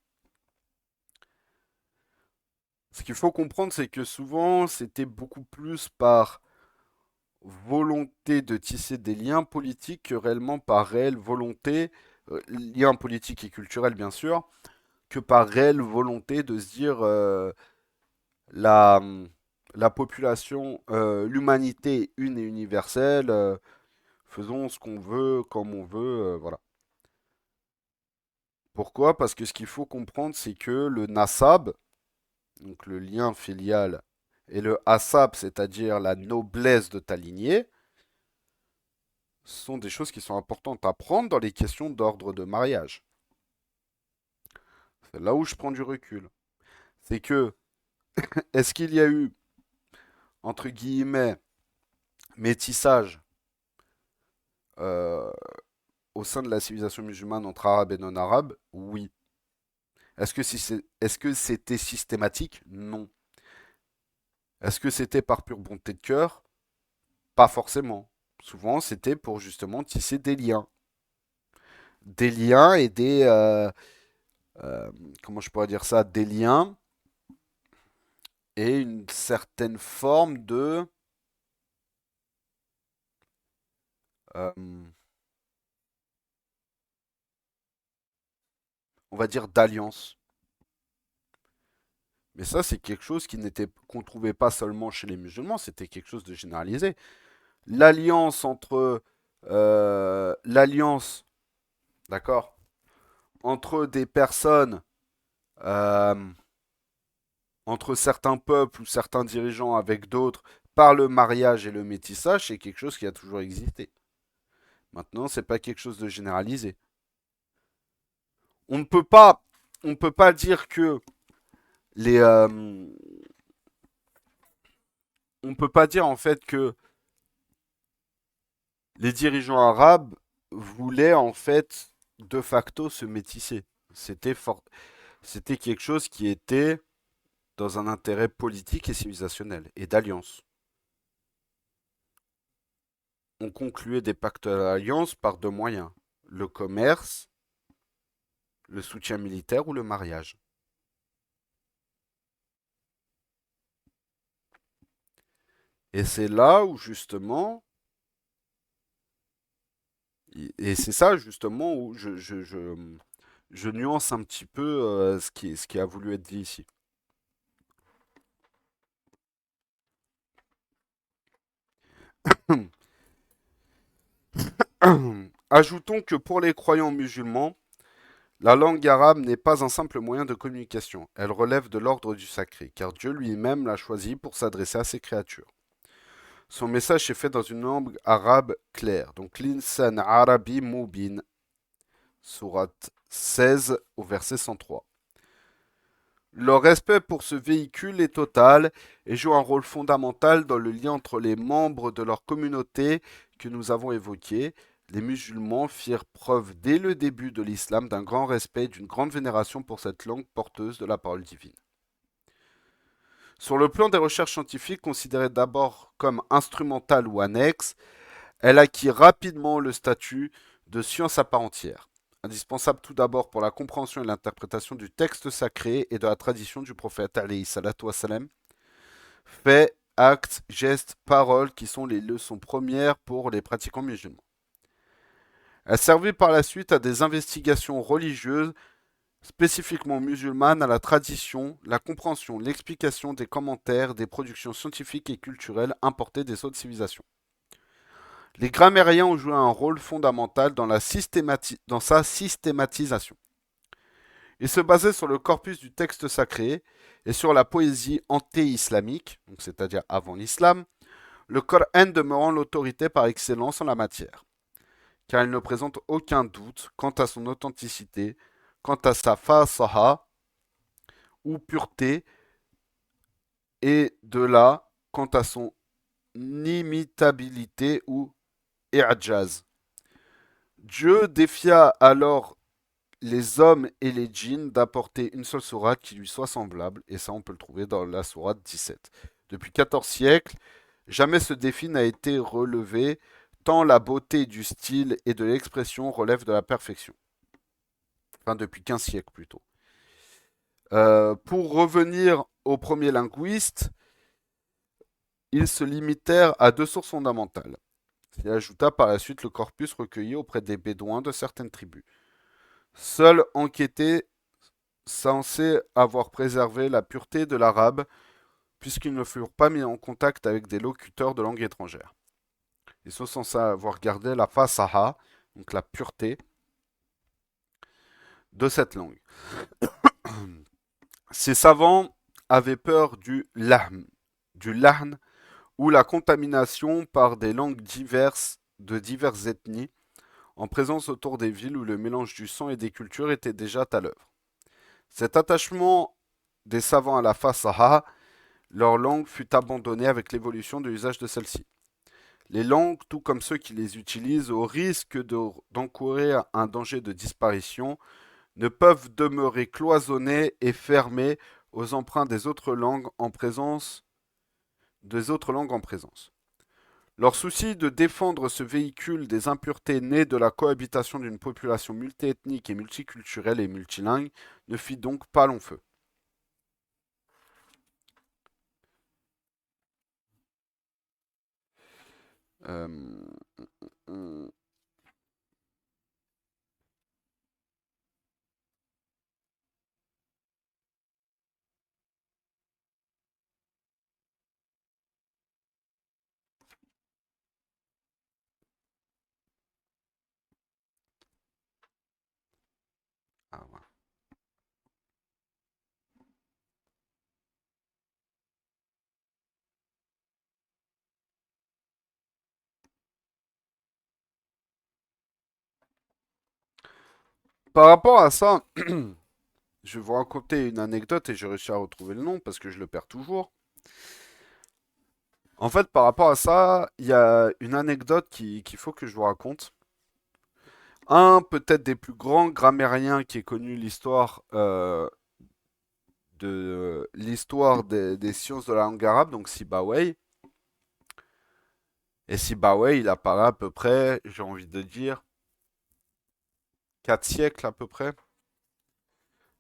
Ce qu'il faut comprendre, c'est que souvent, c'était beaucoup plus par volonté de tisser des liens politiques que réellement par réelle volonté, liens politiques et culturels bien sûr, que par réelle volonté de se dire la, la population, l'humanité est une et universelle, faisons ce qu'on veut, comme on veut, voilà. Pourquoi? Parce que ce qu'il faut comprendre, c'est que le nasab, donc le lien filial, et le asab, c'est-à-dire la noblesse de ta lignée, sont des choses qui sont importantes à prendre dans les questions d'ordre de mariage. C'est là où je prends du recul. C'est que, est-ce qu'il y a eu, entre guillemets, métissage euh, au sein de la civilisation musulmane entre arabes et non-arabes? Oui. Est-ce que c'était systématique? Non. Est-ce que c'était par pure bonté de cœur? Pas forcément. Souvent, c'était pour justement tisser des liens. Des liens et comment je pourrais dire ça? Des liens et une certaine forme de, euh, on va dire, d'alliance. Mais ça, c'est quelque chose qu'on trouvait pas seulement chez les musulmans, c'était quelque chose de généralisé. L'alliance, d'accord, entre des personnes, euh, entre certains peuples ou certains dirigeants avec d'autres, par le mariage et le métissage, c'est quelque chose qui a toujours existé. Maintenant, c'est pas quelque chose de généralisé. On ne peut pas, on ne peut pas dire que les, on peut pas dire en fait que les dirigeants arabes voulaient en fait de facto se métisser. C'était for- C'était quelque chose qui était dans un intérêt politique et civilisationnel et d'alliance. On concluait des pactes d'alliance par deux moyens, le commerce, le soutien militaire ou le mariage. Et c'est là où justement, et c'est ça justement où je nuance un petit peu ce qui a voulu être dit ici. Ajoutons que pour les croyants musulmans, la langue arabe n'est pas un simple moyen de communication, elle relève de l'ordre du sacré, car Dieu lui-même l'a choisi pour s'adresser à ses créatures. Son message est fait dans une langue arabe claire, donc l'insan arabi mubin, sourate 16 au verset 103. Leur respect pour ce véhicule est total et joue un rôle fondamental dans le lien entre les membres de leur communauté que nous avons évoqué. Les musulmans firent preuve dès le début de l'islam d'un grand respect et d'une grande vénération pour cette langue porteuse de la parole divine. Sur le plan des recherches scientifiques, considérée d'abord comme instrumentale ou annexe, elle acquit rapidement le statut de science à part entière, indispensable tout d'abord pour la compréhension et l'interprétation du texte sacré et de la tradition du prophète alayhi salatu wassalam. Faits, actes, gestes, paroles qui sont les leçons premières pour les pratiquants musulmans. Elle servit par la suite à des investigations religieuses, spécifiquement musulmanes, à la tradition, la compréhension, l'explication des commentaires, des productions scientifiques et culturelles importées des autres civilisations. Les grammairiens ont joué un rôle fondamental dans sa systématisation. Ils se basaient sur le corpus du texte sacré et sur la poésie anté-islamique, c'est-à-dire avant l'islam, le Coran demeurant l'autorité par excellence en la matière, car il ne présente aucun doute quant à son authenticité, quant à sa fasaha ou pureté, et de là quant à son imitabilité ou i'jaz. Dieu défia alors les hommes et les djinns d'apporter une seule sourate qui lui soit semblable, et ça on peut le trouver dans la sourate 17. Depuis 14 siècles, jamais ce défi n'a été relevé, tant la beauté du style et de l'expression relève de la perfection. Enfin, depuis 15 siècles plutôt. Pour revenir aux premiers linguistes, ils se limitèrent à deux sources fondamentales. Il ajouta par la suite le corpus recueilli auprès des bédouins de certaines tribus. Seuls enquêtés censés avoir préservé la pureté de l'arabe, puisqu'ils ne furent pas mis en contact avec des locuteurs de langue étrangère. Ils sont censés avoir gardé la fasaha, donc la pureté, de cette langue. Ces savants avaient peur du lahn, ou la contamination par des langues diverses de diverses ethnies, en présence autour des villes où le mélange du sang et des cultures était déjà à l'œuvre. Cet attachement des savants à la fasaha, leur langue fut abandonnée avec l'évolution de l'usage de celle-ci. Les langues, tout comme ceux qui les utilisent, au risque d'encourir un danger de disparition, ne peuvent demeurer cloisonnés et fermés aux emprunts des autres langues en présence. Leur souci de défendre ce véhicule des impuretés nées de la cohabitation d'une population multiethnique et multiculturelle et multilingue ne fit donc pas long feu. Euh, euh, ah, voilà. Par rapport à ça, je vais vous raconter une anecdote et j'ai réussi à retrouver le nom parce que je le perds toujours. En fait, par rapport à ça, il y a une anecdote qu'il faut que je vous raconte. Un, peut-être des plus grands grammairiens qui ait connu l'histoire des sciences de la langue arabe, donc Sibawayh. Et Sibawayh, il apparaît à peu près, j'ai envie de dire, 4 siècles à peu près,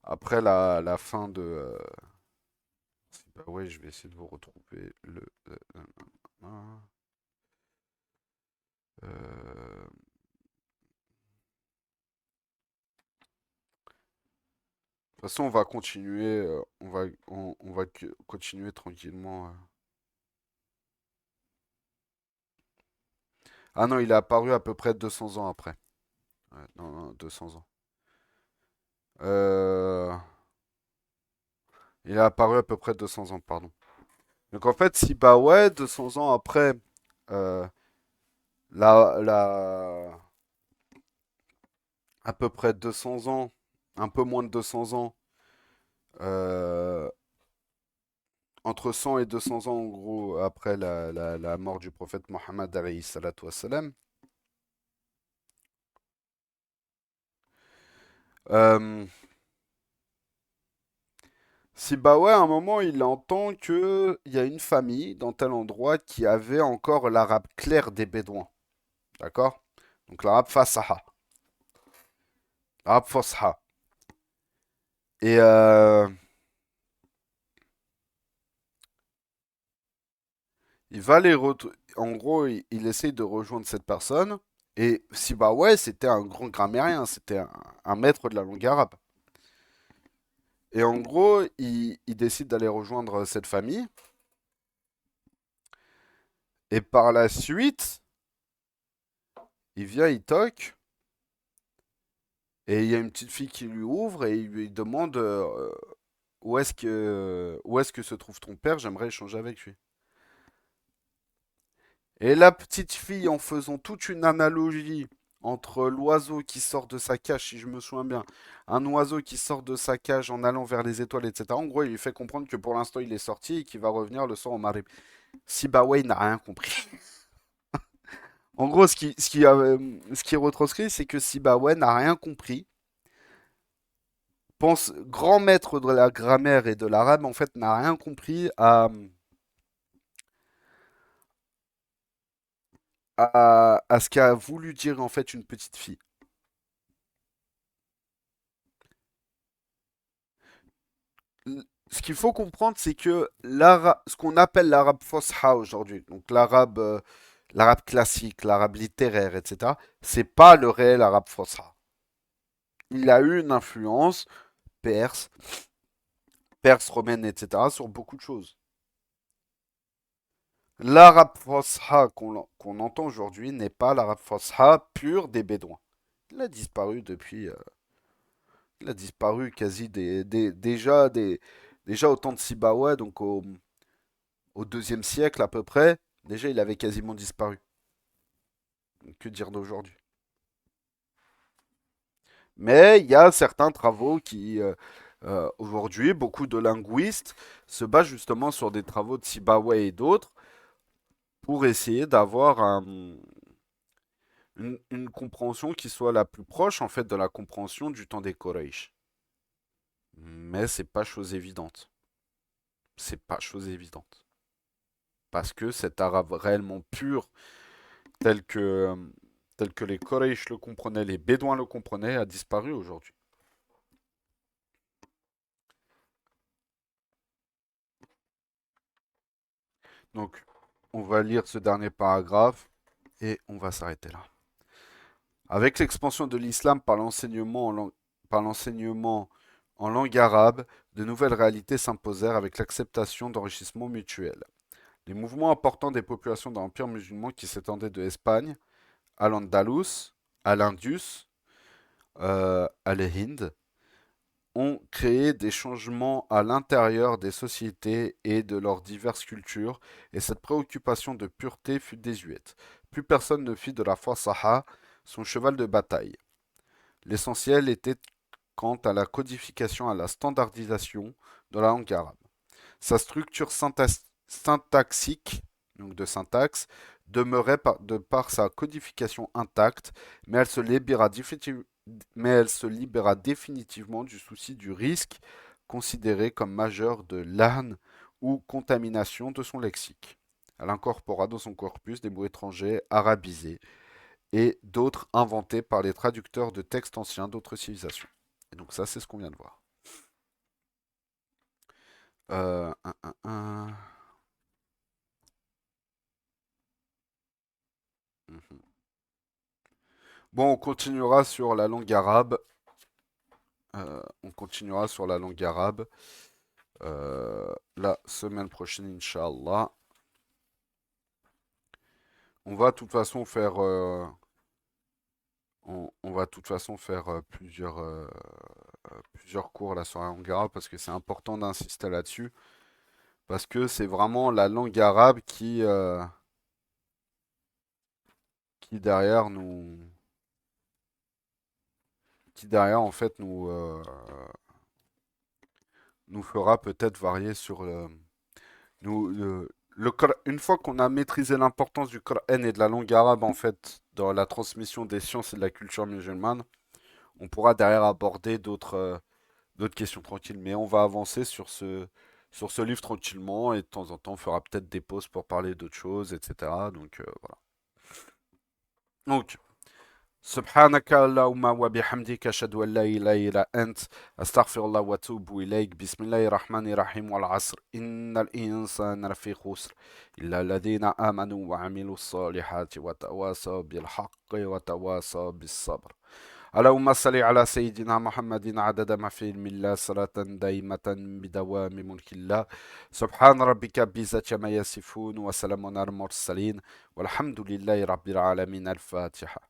après la fin de Sibawayh. Je vais essayer de vous retrouver le. Euh, De toute façon, on va continuer, on va continuer tranquillement. Ah non, il est apparu à peu près 200 ans après. Ouais, non, non, 200 ans. Euh, il est apparu à peu près 200 ans, pardon. Donc en fait, si bah ouais, 200 ans après, euh, la, la, à peu près 200 ans, un peu moins de 200 ans, euh, entre 100 et 200 ans en gros après la mort du prophète Mohammed alayhi salatu wassalam, euh, si bah ouais, à un moment, il entend que il y a une famille dans tel endroit qui avait encore l'arabe clair des Bédouins, d'accord? Donc l'arabe fasaha, l'arabe fosha. Et il va en gros, il essaye de rejoindre cette personne Et Sibawayh, c'était un grand grammairien, c'était un maître de la langue arabe. Et en gros, il décide d'aller rejoindre cette famille. Et par la suite, il vient, il toque. Et il y a une petite fille qui lui ouvre et il lui demande où est-ce que se trouve ton père, j'aimerais échanger avec lui. Et la petite fille, en faisant toute une analogie entre l'oiseau qui sort de sa cage, si je me souviens bien, un oiseau qui sort de sa cage en allant vers les étoiles, etc. En gros, il lui fait comprendre que pour l'instant, il est sorti et qu'il va revenir le soir au Maghreb. Sibawayh n'a rien compris. En gros, ce qui est retranscrit, c'est que Sibawayh n'a rien compris. Pense grand maître de la grammaire et de l'arabe, en fait, n'a rien compris à ce qu'a voulu dire en fait une petite fille. Ce qu'il faut comprendre, c'est que ce qu'on appelle l'arabe fosha aujourd'hui, donc l'arabe classique, l'arabe littéraire, etc., c'est pas le réel arabe fosha. Il a eu une influence perse, perse romaine, etc., sur beaucoup de choses. L'arabe fosha qu'on entend aujourd'hui n'est pas l'arabe fosha pur des Bédouins. Il a disparu depuis. Il a disparu quasi déjà au temps de Sibawa, donc au deuxième siècle à peu près. Déjà, il avait quasiment disparu. Que dire d'aujourd'hui? Mais il y a certains travaux qui, aujourd'hui, beaucoup de linguistes se basent justement sur des travaux de Sibawa et d'autres pour essayer d'avoir une compréhension qui soit la plus proche en fait de la compréhension du temps des Quraysh. Mais c'est pas chose évidente. C'est pas chose évidente. Parce que cet arabe réellement pur, tel que, euh, tel que les Quraysh le comprenaient, les Bédouins le comprenaient, a disparu aujourd'hui. Donc, on va lire ce dernier paragraphe et on va s'arrêter là. Avec l'expansion de l'islam par l'enseignement en langue arabe, de nouvelles réalités s'imposèrent avec l'acceptation d'enrichissements mutuels. Les mouvements importants des populations de l'Empire musulman qui s'étendaient de Espagne à l'Andalous, à l'Indus, à l'Hind, ont créé des changements à l'intérieur des sociétés et de leurs diverses cultures, et cette préoccupation de pureté fut désuète. Plus personne ne fit de la fasaha son cheval de bataille. L'essentiel était quant à la codification, à la standardisation de la langue arabe. Sa structure syntaxique, donc de syntaxe, demeurait de par sa codification intacte, mais elle se libéra définitivement du souci du risque considéré comme majeur de lahn ou contamination de son lexique. Elle incorpora dans son corpus des mots étrangers arabisés et d'autres inventés par les traducteurs de textes anciens d'autres civilisations. Et donc ça, c'est ce qu'on vient de voir. Euh, un, un, un. Mhm. Bon, on continuera sur la langue arabe. On continuera sur la langue arabe la semaine prochaine, Inch'Allah. On va de toute façon faire, on va de toute façon faire plusieurs cours là sur la langue arabe parce que c'est important d'insister là-dessus. Parce que c'est vraiment la langue arabe qui derrière qui derrière en fait nous fera peut-être varier sur une fois qu'on a maîtrisé l'importance du Coran et de la langue arabe en fait dans la transmission des sciences et de la culture musulmane, on pourra derrière aborder d'autres questions tranquilles. Mais on va avancer sur ce livre tranquillement et de temps en temps on fera peut-être des pauses pour parler d'autres choses, etc. Donc voilà. Donc سبحانك اللهم وبحمدك أشهد أن لا إله إلا أنت أستغفر الله وأتوب إليك بسم الله الرحمن الرحيم والعصر إن الإنسان لفي خسر إلا الذين آمنوا وعملوا الصالحات وتواصوا بالحق وتواصوا بالصبر اللهم صل على سيدنا محمد عدد ما في علم الله صلاة دائمة بدوام ملك الله سبحان ربك بعزة ما يصفون وسلام على المرسلين والحمد لله رب العالمين الفاتحة